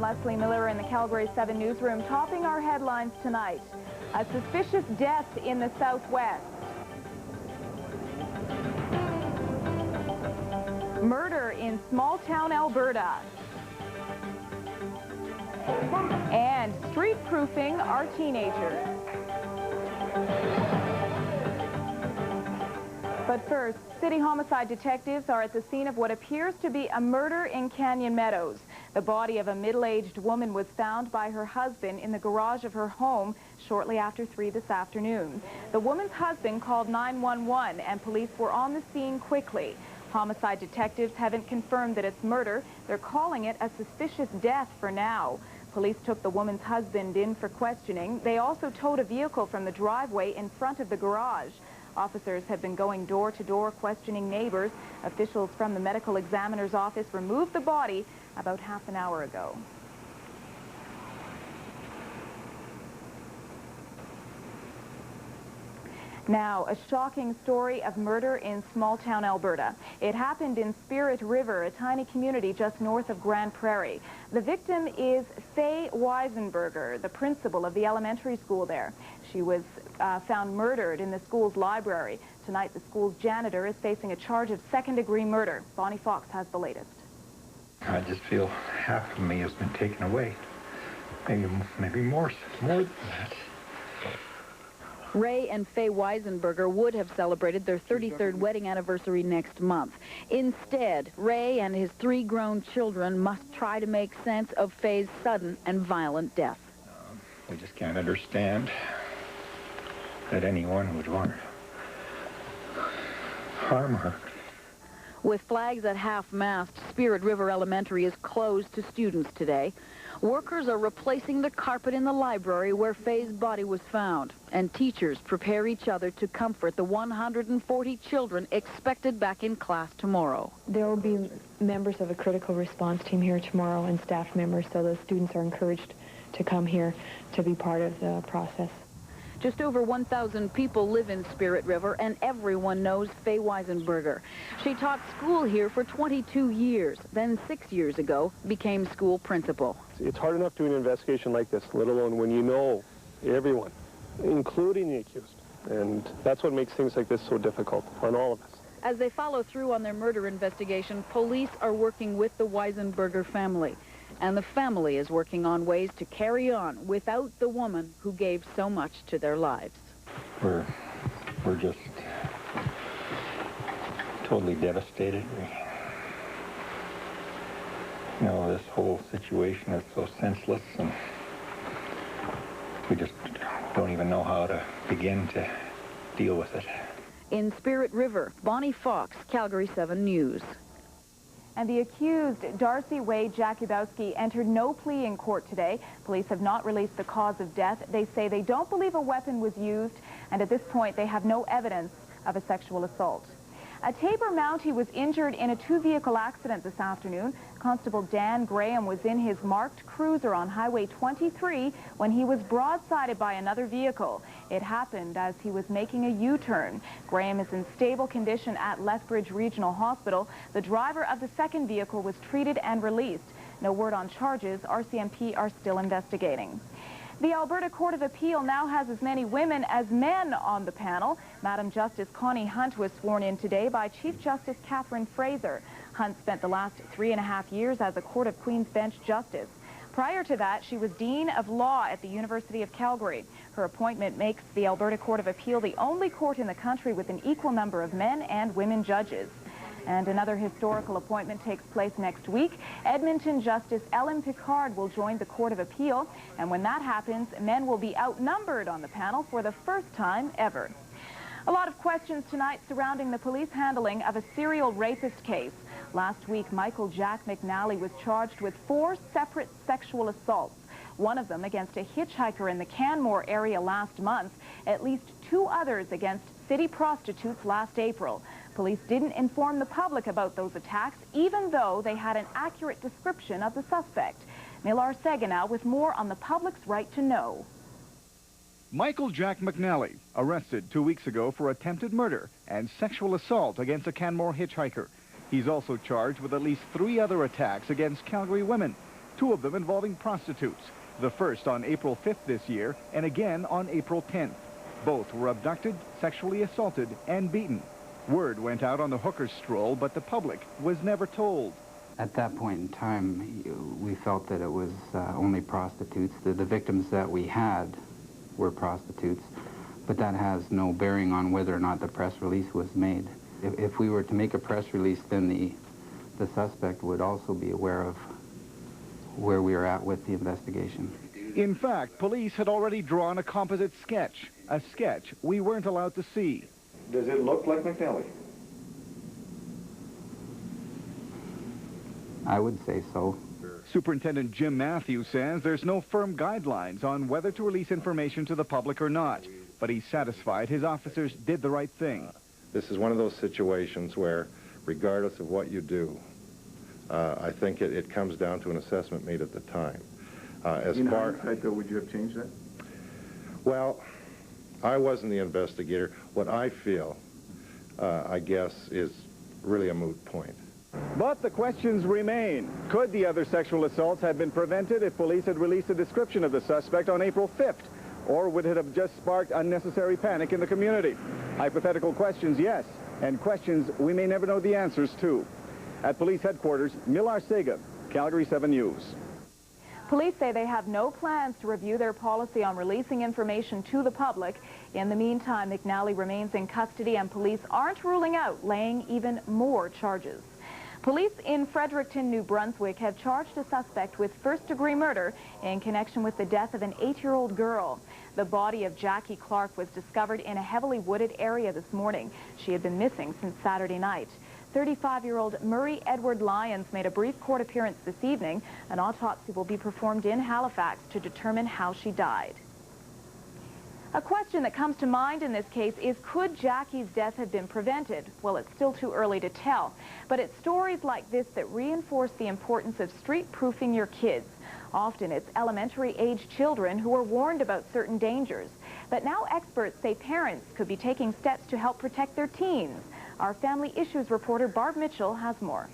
Leslie Miller in the Calgary 7 newsroom. Topping our headlines tonight, a suspicious death in the southwest. Murder in small-town Alberta. And street-proofing our teenagers. But first, city homicide detectives are at the scene of what appears to be a murder in Canyon Meadows. The body of a middle-aged woman was found by her husband in the garage of her home shortly after 3 this afternoon. The woman's husband called 911 and police were on the scene quickly. Homicide detectives haven't confirmed that it's murder. They're calling it a suspicious death for now. Police took the woman's husband in for questioning. They also towed a vehicle from the driveway in front of the garage. Officers have been going door to door questioning neighbors. Officials from the medical examiner's office removed the body about half an hour ago. Now, a shocking story of murder in small-town Alberta. It happened in Spirit River, a tiny community just north of Grand Prairie. The victim is Faye Weisenberger, the principal of the elementary school there. She was found murdered in the school's library. Tonight, the school's janitor is facing a charge of second-degree murder. Bonnie Fox has the latest. I just feel half of me has been taken away. Maybe more than that. Ray and Faye Weisenberger would have celebrated their 33rd wedding anniversary next month. Instead, Ray and his 3 grown children must try to make sense of Faye's sudden and violent death. We just can't understand that anyone would want to harm her. With flags at half-mast, Spirit River Elementary is closed to students today. Workers are replacing the carpet in the library where Faye's body was found, and teachers prepare each other to comfort the 140 children expected back in class tomorrow. There will be members of a critical response team here tomorrow and staff members, so the students are encouraged to come here to be part of the process. Just over 1,000 people live in Spirit River, and everyone knows Faye Weisenberger. She taught school here for 22 years, then 6 years ago became school principal. It's hard enough doing an investigation like this, let alone when you know everyone, including the accused. And that's what makes things like this so difficult on all of us. As they follow through on their murder investigation, police are working with the Weisenberger family. And the family is working on ways to carry on without the woman who gave so much to their lives. We're just totally devastated. You know, this whole situation is so senseless, and we just don't even know how to begin to deal with it. In Spirit River, Bonnie Fox, Calgary 7 News. And the accused, Darcy Wade Jakubowski, entered no plea in court today. Police have not released the cause of death. They say they don't believe a weapon was used, and at this point they have no evidence of a sexual assault. A Tabor Mountie was injured in a 2-vehicle accident this afternoon. Constable Dan Graham was in his marked cruiser on Highway 23 when he was broadsided by another vehicle. It happened as he was making a U-turn. Graham is in stable condition at Lethbridge Regional Hospital. The driver of the second vehicle was treated and released. No word on charges. RCMP are still investigating. The Alberta Court of Appeal now has as many women as men on the panel. Madam Justice Connie Hunt was sworn in today by Chief Justice Catherine Fraser. Hunt spent the last 3.5 years as a Court of Queen's Bench Justice. Prior to that, she was Dean of Law at the University of Calgary. Her appointment makes the Alberta Court of Appeal the only court in the country with an equal number of men and women judges. And another historical appointment takes place next week. Edmonton Justice Ellen Picard will join the Court of Appeal, and when that happens, men will be outnumbered on the panel for the first time ever. A lot of questions tonight surrounding the police handling of a serial rapist case. Last week, Michael Jack McNally was charged with 4 separate sexual assaults, one of them against a hitchhiker in the Canmore area last month, at least 2 others against city prostitutes last April. Police didn't inform the public about those attacks, even though they had an accurate description of the suspect. Millar Saginaw with more on the public's right to know. Michael Jack McNally, arrested 2 weeks ago for attempted murder and sexual assault against a Canmore hitchhiker. He's also charged with at least 3 other attacks against Calgary women. two of them involving prostitutes. The first on April 5th this year, and again on April 10th. Both were abducted, sexually assaulted, and beaten. Word went out on the hooker stroll, but the public was never told. At that point in time, we felt that it was only prostitutes. The victims that we had were prostitutes, but that has no bearing on whether or not the press release was made. If we were to make a press release, then the suspect would also be aware of where we are at with the investigation. In fact, police had already drawn a composite sketch, a sketch we weren't allowed to see. Does it look like McNally? I would say so. Superintendent Jim Matthews says there's no firm guidelines on whether to release information to the public or not, but he's satisfied his officers did the right thing. This is one of those situations where, regardless of what you do, I think it comes down to an assessment made at the time. In hindsight, though, would you have changed that? Well, I wasn't the investigator. What I feel, I guess, is really a moot point. But the questions remain. Could the other sexual assaults have been prevented if police had released a description of the suspect on April 5th? Or would it have just sparked unnecessary panic in the community? Hypothetical questions, yes, and questions we may never know the answers to. At police headquarters, Milar Sega, Calgary 7 News. Police say they have no plans to review their policy on releasing information to the public. In the meantime, McNally remains in custody and police aren't ruling out laying even more charges. Police in Fredericton, New Brunswick have charged a suspect with first-degree murder in connection with the death of an 8-year-old girl. The body of Jackie Clark was discovered in a heavily wooded area this morning. She had been missing since Saturday night. 35-year-old Murray Edward Lyons made a brief court appearance this evening. An autopsy will be performed in Halifax to determine how she died. A question that comes to mind in this case is, could Jackie's death have been prevented? Well, it's still too early to tell, but it's stories like this that reinforce the importance of street-proofing your kids. Often it's elementary-age children who are warned about certain dangers. But now experts say parents could be taking steps to help protect their teens. Our Family Issues reporter Barb Mitchell has more.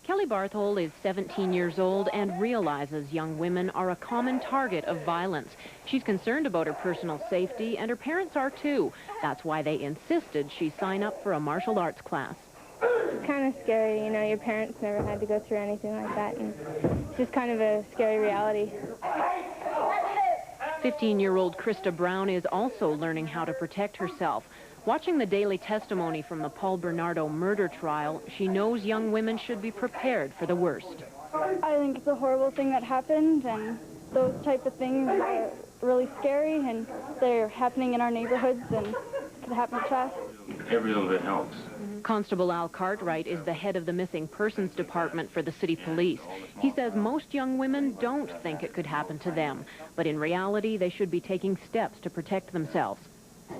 Kelly Barthol is 17 years old and realizes young women are a common target of violence. She's concerned about her personal safety, and her parents are too. That's why they insisted she sign up for a martial arts class. It's kind of scary, you know, your parents never had to go through anything like that, and it's just kind of a scary reality. 15-year-old Krista Brown is also learning how to protect herself. Watching the daily testimony from the Paul Bernardo murder trial, she knows young women should be prepared for the worst. I think it's a horrible thing that happened, and those type of things are really scary, and they're happening in our neighborhoods, and could happen to us. Every little bit helps. Constable Al Cartwright is the head of the Missing Persons Department for the City Police. He says most young women don't think it could happen to them, but in reality, they should be taking steps to protect themselves.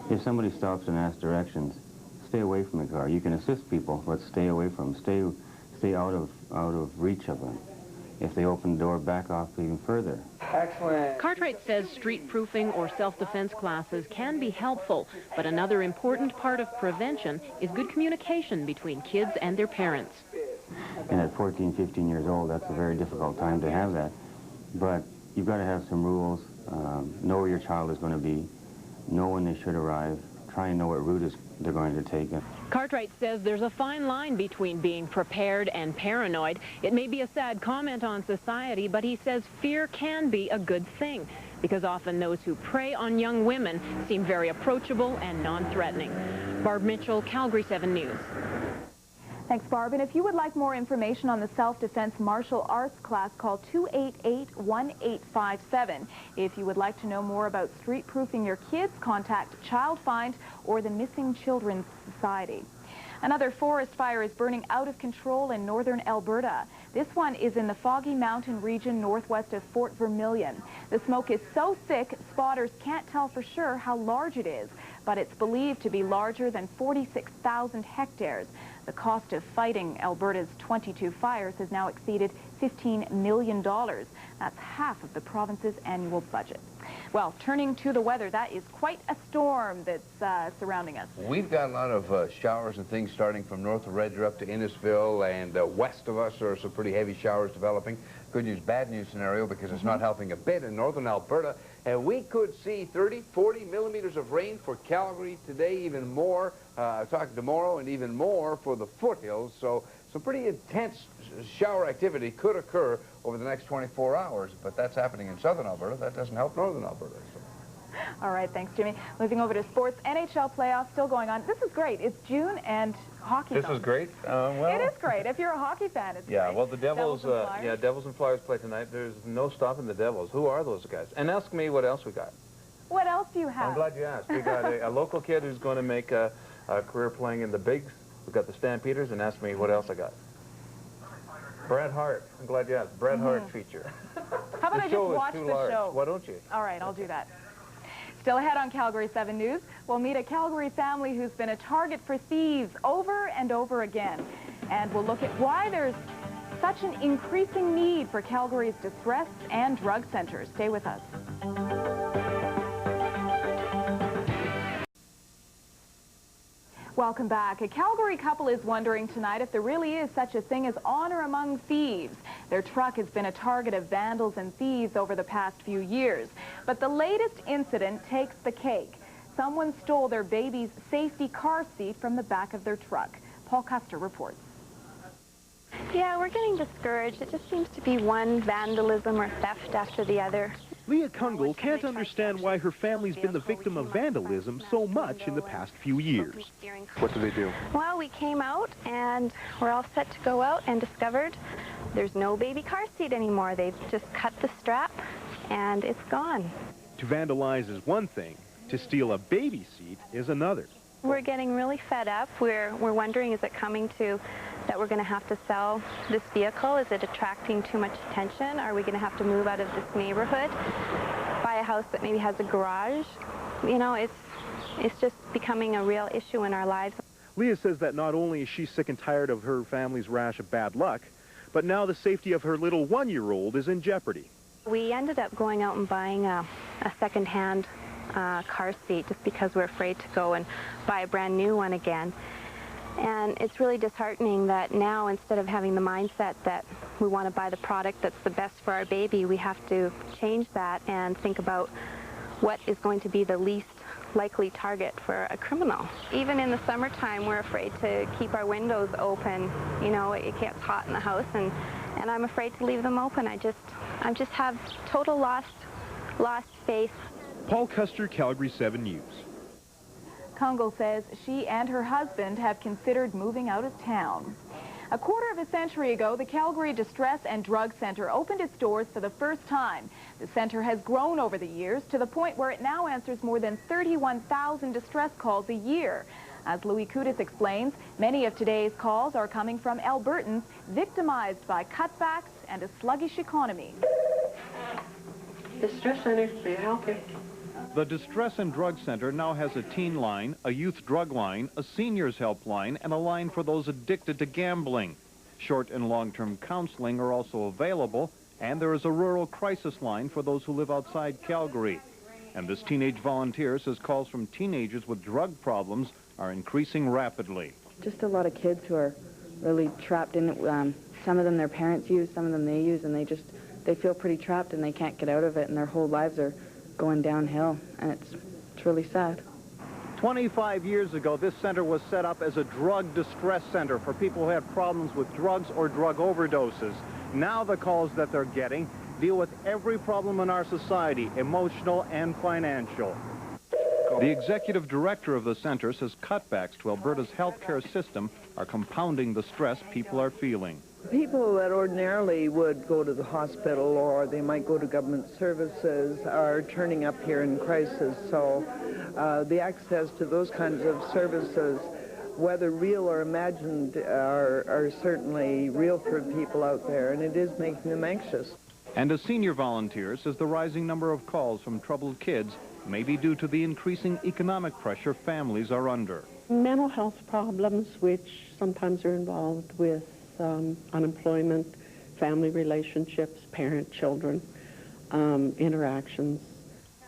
If somebody stops and asks directions, stay away from the car. You can assist people, but stay away from them. Stay out of reach of them. If they open the door, back off even further. Excellent. Cartwright says street-proofing or self-defense classes can be helpful, but another important part of prevention is good communication between kids and their parents. And at 14, 15 years old, that's a very difficult time to have that. But you've got to have some rules, know where your child is going to be, know when they should arrive, try and know what route they're going to take. Cartwright says there's a fine line between being prepared and paranoid. It may be a sad comment on society, but he says fear can be a good thing, because often those who prey on young women seem very approachable and non-threatening. Barb Mitchell, Calgary 7 News. Thanks, Barb. And if you would like more information on the self-defense martial arts class, call 288-1857. If you would like to know more about street-proofing your kids, contact Child Find or the Missing Children's Society. Another forest fire is burning out of control in northern Alberta. This one is in the Foggy Mountain region northwest of Fort Vermilion. The smoke is so thick, spotters can't tell for sure how large it is, but it's believed to be larger than 46,000 hectares. The cost of fighting Alberta's 22 fires has now exceeded $15 million. That's half of the province's annual budget. Well, turning to the weather, that is quite a storm that's surrounding us. We've got a lot of showers and things starting from north of Red Deer up to Innisfil, and west of us there are some pretty heavy showers developing. Good news, bad news scenario, because it's not helping a bit in northern Alberta. And we could see 30, 40 millimeters of rain for Calgary today, even more, talking tomorrow, and even more for the foothills. So some pretty intense shower activity could occur over the next 24 hours, but that's happening in southern Alberta. That doesn't help northern Alberta. So. All right, thanks, Jimmy. Moving over to sports, NHL playoffs still going on. This is great. It's June and hockey. This is great. Well, it is great. If you're a hockey fan, it's yeah. great. Well, the Devils, Devils and Flyers play tonight. There's no stopping the Devils. Who are those guys? And ask me what else we got. What else do you have? I'm glad you asked. We got a local kid who's going to make a career playing in the bigs. We've got the Stampeders, and ask me what else I got. Bret Hart. I'm glad you asked. Bret Hart feature. How about I just watch the show? Why don't you? All right, I'll do that. Still ahead on Calgary 7 News, we'll meet a Calgary family who's been a target for thieves over and over again. And we'll look at why there's such an increasing need for Calgary's distress and drug centers. Stay with us. Welcome back. A Calgary couple is wondering tonight if there really is such a thing as honor among thieves. Their truck has been a target of vandals and thieves over the past few years. But the latest incident takes the cake. Someone stole their baby's safety car seat from the back of their truck. Paul Custer reports. Yeah, we're getting discouraged. It just seems to be one vandalism or theft after the other. Leah Kungle can't understand why her family's been the victim of vandalism so much in the past few years. What do they do? Well, we came out and we're all set to go out and discovered there's no baby car seat anymore. They've just cut the strap and it's gone. To vandalize is one thing. To steal a baby seat is another. We're getting really fed up. We're wondering, is it coming to that we're going to have to sell this vehicle? Is it attracting too much attention? Are we going to have to move out of this neighborhood, buy a house that maybe has a garage? You know, it's just becoming a real issue in our lives. Leah says that not only is she sick and tired of her family's rash of bad luck, but now the safety of her little one-year-old is in jeopardy. We ended up going out and buying a second-hand car seat just because we're afraid to go and buy a brand new one again. And it's really disheartening that now, instead of having the mindset that we want to buy the product that's the best for our baby, we have to change that and think about what is going to be the least likely target for a criminal. Even in the summertime, we're afraid to keep our windows open. You know, it gets hot in the house, and I'm afraid to leave them open. I just have total lost faith. Paul Custer, Calgary 7 News. Kungle says she and her husband have considered moving out of town. A quarter of a century ago, the Calgary Distress and Drug Center opened its doors for the first time. The center has grown over the years to the point where it now answers more than 31,000 distress calls a year. As Louis Kudis explains, many of today's calls are coming from Albertans victimized by cutbacks and a sluggish economy. Distress Center, may I help you? The Distress and Drug Center now has a teen line, a youth drug line, a seniors helpline, and a line for those addicted to gambling. Short and long-term counseling are also available, and there is a rural crisis line for those who live outside Calgary. And this teenage volunteer says calls from teenagers with drug problems are increasing rapidly. Just a lot of kids who are really trapped in it. Some of them their parents use, some of them they use, and they feel pretty trapped and they can't get out of it, and their whole lives are going downhill, and it's really sad. 25 years ago, this center was set up as a drug distress center for people who had problems with drugs or drug overdoses. Now the calls that they're getting deal with every problem in our society, emotional and financial. The executive director of the center says cutbacks to Alberta's healthcare system are compounding the stress people are feeling. People that ordinarily would go to the hospital or they might go to government services are turning up here in crisis. So the access to those kinds of services, whether real or imagined, are certainly real for people out there, and it is making them anxious. And a senior volunteer says the rising number of calls from troubled kids may be due to the increasing economic pressure families are under. Mental health problems, which sometimes are involved with unemployment, family relationships, parent-children interactions.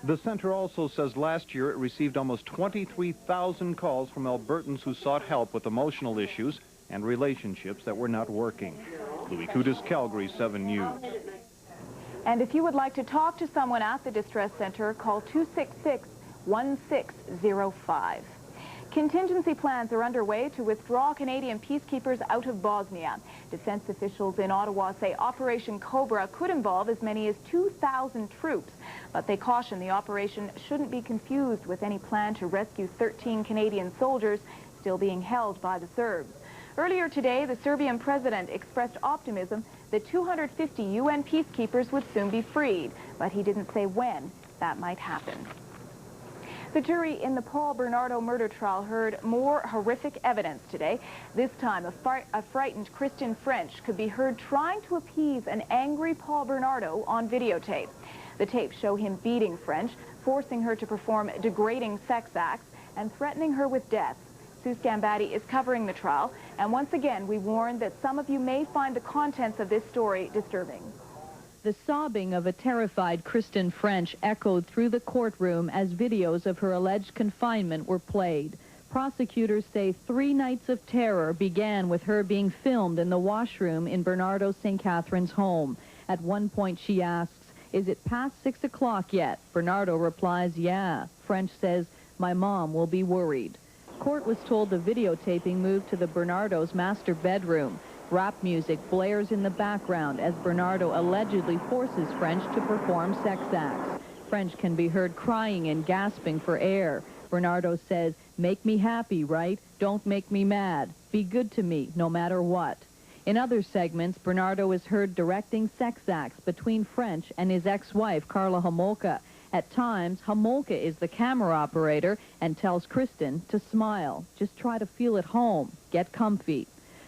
The center also says last year it received almost 23,000 calls from Albertans who sought help with emotional issues and relationships that were not working. Louis Kudis, Calgary 7 News. And if you would like to talk to someone at the Distress Center, call 266-1605. Contingency plans are underway to withdraw Canadian peacekeepers out of Bosnia. Defense officials in Ottawa say Operation Cobra could involve as many as 2,000 troops, but they caution the operation shouldn't be confused with any plan to rescue 13 Canadian soldiers still being held by the Serbs. Earlier today, the Serbian president expressed optimism that 250 UN peacekeepers would soon be freed, but he didn't say when that might happen. The jury in the Paul Bernardo murder trial heard more horrific evidence today. This time, a frightened Kristen French could be heard trying to appease an angry Paul Bernardo on videotape. The tapes show him beating French, forcing her to perform degrading sex acts, and threatening her with death. Sue Scambatti is covering the trial, and once again, we warn that some of you may find the contents of this story disturbing. The sobbing of a terrified Kristen French echoed through the courtroom as videos of her alleged confinement were played. Prosecutors say 3 nights of terror began with her being filmed in the washroom in Bernardo St. Catherine's home. At one point she asks, "Is it past 6 o'clock yet?" Bernardo replies, "Yeah." French says, "My mom will be worried." Court was told the videotaping moved to the Bernardo's master bedroom. Rap music blares in the background as Bernardo allegedly forces French to perform sex acts. French can be heard crying and gasping for air. Bernardo says, "Make me happy, right? Don't make me mad. Be good to me, no matter what." In other segments, Bernardo is heard directing sex acts between French and his ex-wife, Carla Homolka. At times, Homolka is the camera operator and tells Kristen to smile. Just try to feel at home. Get comfy.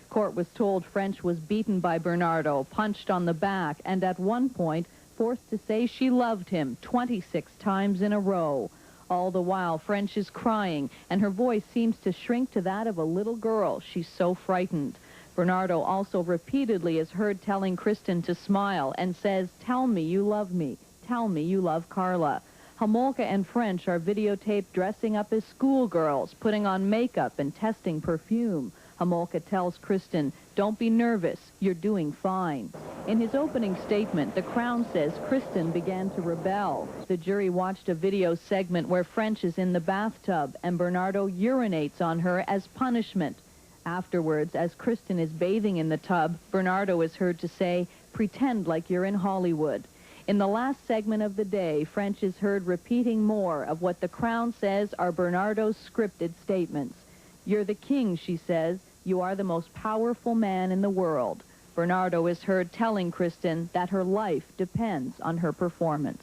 Court was told French was beaten by Bernardo, punched on the back, and at one point forced to say she loved him 26 times in a row. All the while, French is crying, and her voice seems to shrink to that of a little girl. She's so frightened. Bernardo also repeatedly is heard telling Kristen to smile and says, "Tell me you love me. Tell me you love Carla." Homolka and French are videotaped dressing up as schoolgirls, putting on makeup and testing perfume. Homolka tells Kristen, "Don't be nervous. You're doing fine." In his opening statement, the Crown says Kristen began to rebel. The jury watched a video segment where French is in the bathtub and Bernardo urinates on her as punishment. Afterwards, as Kristen is bathing in the tub, Bernardo is heard to say, "Pretend like you're in Hollywood." In the last segment of the day, French is heard repeating more of what the Crown says are Bernardo's scripted statements. "You're the king," she says. "You are the most powerful man in the world." Bernardo is heard telling Kristen that her life depends on her performance.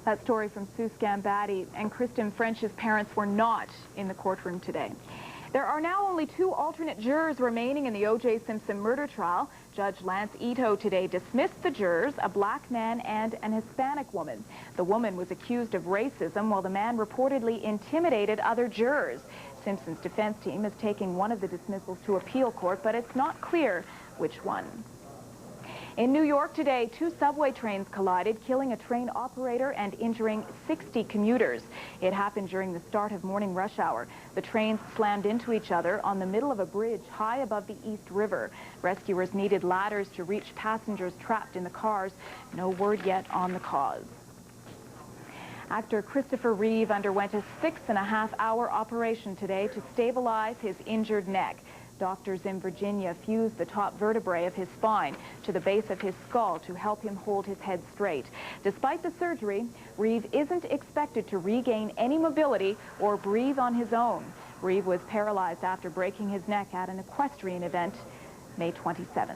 That story from Sue Scambatti, and Kristen French's parents were not in the courtroom today. There are now only 2 alternate jurors remaining in the O.J. Simpson murder trial. Judge Lance Ito today dismissed the jurors, a black man and an Hispanic woman. The woman was accused of racism, while the man reportedly intimidated other jurors. Simpson's defense team is taking one of the dismissals to appeal court, but it's not clear which one. In New York today, 2 subway trains collided, killing a train operator and injuring 60 commuters. It happened during the start of morning rush hour. The trains slammed into each other on the middle of a bridge high above the East River. Rescuers needed ladders to reach passengers trapped in the cars. No word yet on the cause. Actor Christopher Reeve underwent a 6.5-hour operation today to stabilize his injured neck. Doctors in Virginia fused the top vertebrae of his spine to the base of his skull to help him hold his head straight. Despite the surgery, Reeve isn't expected to regain any mobility or breathe on his own. Reeve was paralyzed after breaking his neck at an equestrian event May 27th.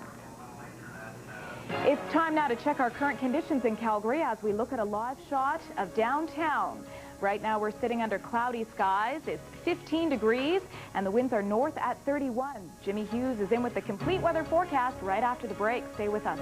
It's time now to check our current conditions in Calgary as we look at a live shot of downtown. Right now we're sitting under cloudy skies. It's 15 degrees and the winds are north at 31. Jimmy Hughes is in with the complete weather forecast right after the break. Stay with us.